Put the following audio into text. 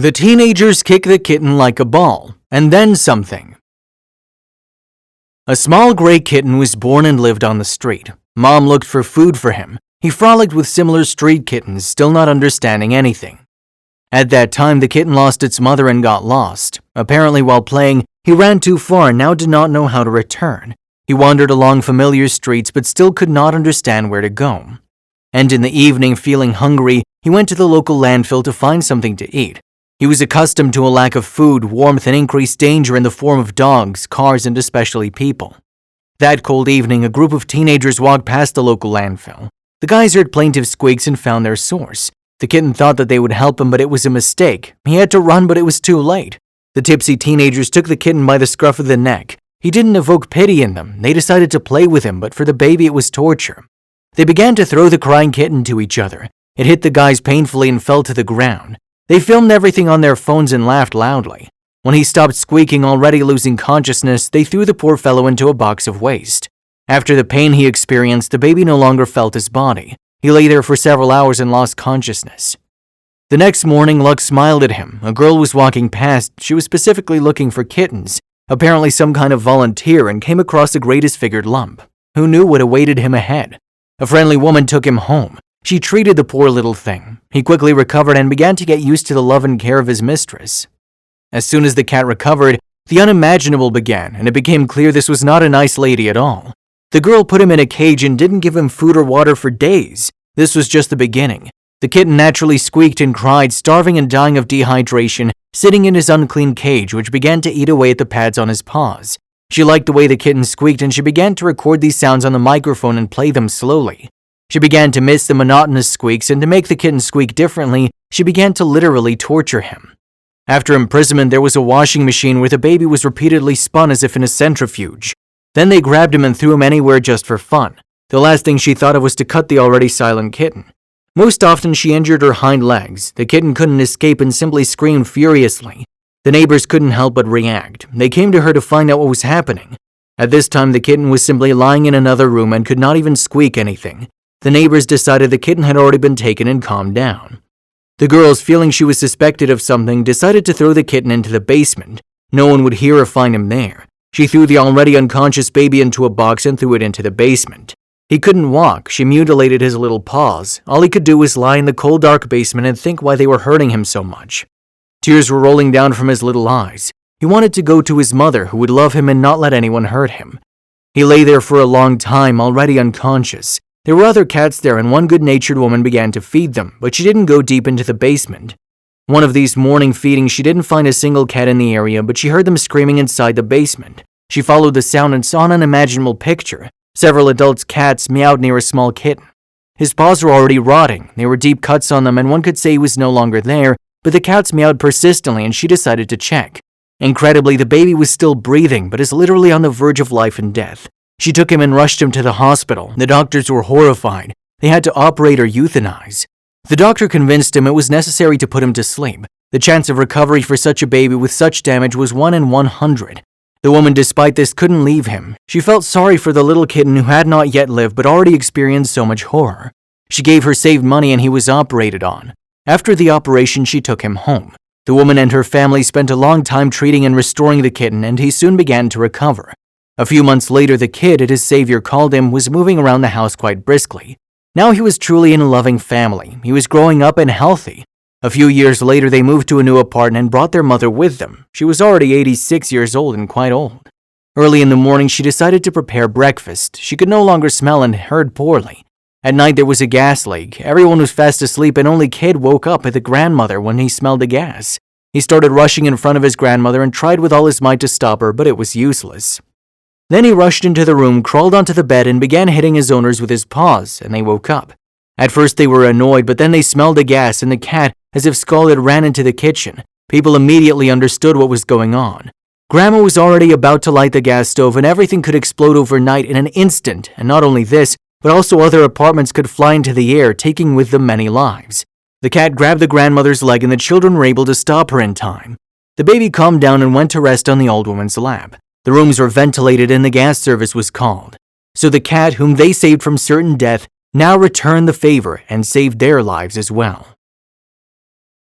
The teenagers kick the kitten like a ball, and then something. A small gray kitten was born and lived on the street. Mom looked for food for him. He frolicked with similar street kittens, still not understanding anything. At that time, the kitten lost its mother and got lost. Apparently, while playing, he ran too far and now did not know how to return. He wandered along familiar streets but still could not understand where to go. And in the evening, feeling hungry, he went to the local landfill to find something to eat. He was accustomed to a lack of food, warmth, and increased danger in the form of dogs, cars, and especially people. That cold evening, a group of teenagers walked past the local landfill. The guys heard plaintive squeaks and found their source. The kitten thought that they would help him, but it was a mistake. He had to run, but it was too late. The tipsy teenagers took the kitten by the scruff of the neck. He didn't evoke pity in them. They decided to play with him, but for the baby it was torture. They began to throw the crying kitten to each other. It hit the guys painfully and fell to the ground. They filmed everything on their phones and laughed loudly. When he stopped squeaking, already losing consciousness, they threw the poor fellow into a box of waste. After the pain he experienced, the baby no longer felt his body. He lay there for several hours and lost consciousness. The next morning, luck smiled at him. A girl was walking past. She was specifically looking for kittens, apparently some kind of volunteer, and came across the gray disfigured lump. Who knew what awaited him ahead? A friendly woman took him home. She treated the poor little thing. He quickly recovered and began to get used to the love and care of his mistress. As soon as the cat recovered, the unimaginable began, and it became clear this was not a nice lady at all. The girl put him in a cage and didn't give him food or water for days. This was just the beginning. The kitten naturally squeaked and cried, starving and dying of dehydration, sitting in his unclean cage, which began to eat away at the pads on his paws. She liked the way the kitten squeaked, and she began to record these sounds on the microphone and play them slowly. She began to miss the monotonous squeaks, and to make the kitten squeak differently, she began to literally torture him. After imprisonment, there was a washing machine where the baby was repeatedly spun as if in a centrifuge. Then they grabbed him and threw him anywhere just for fun. The last thing she thought of was to cut the already silent kitten. Most often, she injured her hind legs. The kitten couldn't escape and simply screamed furiously. The neighbors couldn't help but react. They came to her to find out what was happening. At this time, the kitten was simply lying in another room and could not even squeak anything. The neighbors decided the kitten had already been taken and calmed down. The girls, feeling she was suspected of something, decided to throw the kitten into the basement. No one would hear or find him there. She threw the already unconscious baby into a box and threw it into the basement. He couldn't walk. She mutilated his little paws. All he could do was lie in the cold, dark basement and think why they were hurting him so much. Tears were rolling down from his little eyes. He wanted to go to his mother, who would love him and not let anyone hurt him. He lay there for a long time, already unconscious. There were other cats there, and one good-natured woman began to feed them, but she didn't go deep into the basement. One of these morning feedings, she didn't find a single cat in the area, but she heard them screaming inside the basement. She followed the sound and saw an unimaginable picture. Several adult cats meowed near a small kitten. His paws were already rotting. There were deep cuts on them, and one could say he was no longer there, but the cats meowed persistently, and she decided to check. Incredibly, the baby was still breathing, but is literally on the verge of life and death. She took him and rushed him to the hospital. The doctors were horrified. They had to operate or euthanize. The doctor convinced him it was necessary to put him to sleep. The chance of recovery for such a baby with such damage was 1 in 100. The woman, despite this, couldn't leave him. She felt sorry for the little kitten who had not yet lived but already experienced so much horror. She gave her saved money and he was operated on. After the operation, she took him home. The woman and her family spent a long time treating and restoring the kitten, and he soon began to recover. A few months later, the kid, as his savior called him, was moving around the house quite briskly. Now he was truly in a loving family. He was growing up and healthy. A few years later, they moved to a new apartment and brought their mother with them. She was already 86 years old and quite old. Early in the morning, she decided to prepare breakfast. She could no longer smell and heard poorly. At night, there was a gas leak. Everyone was fast asleep, and only Kid woke up with the grandmother when he smelled the gas. He started rushing in front of his grandmother and tried with all his might to stop her, but it was useless. Then he rushed into the room, crawled onto the bed, and began hitting his owners with his paws, and they woke up. At first they were annoyed, but then they smelled the gas, and the cat, as if scalded, ran into the kitchen. People immediately understood what was going on. Grandma was already about to light the gas stove, and everything could explode overnight in an instant, and not only this, but also other apartments could fly into the air, taking with them many lives. The cat grabbed the grandmother's leg, and the children were able to stop her in time. The baby calmed down and went to rest on the old woman's lap. The rooms were ventilated and the gas service was called. So the cat, whom they saved from certain death, now returned the favor and saved their lives as well.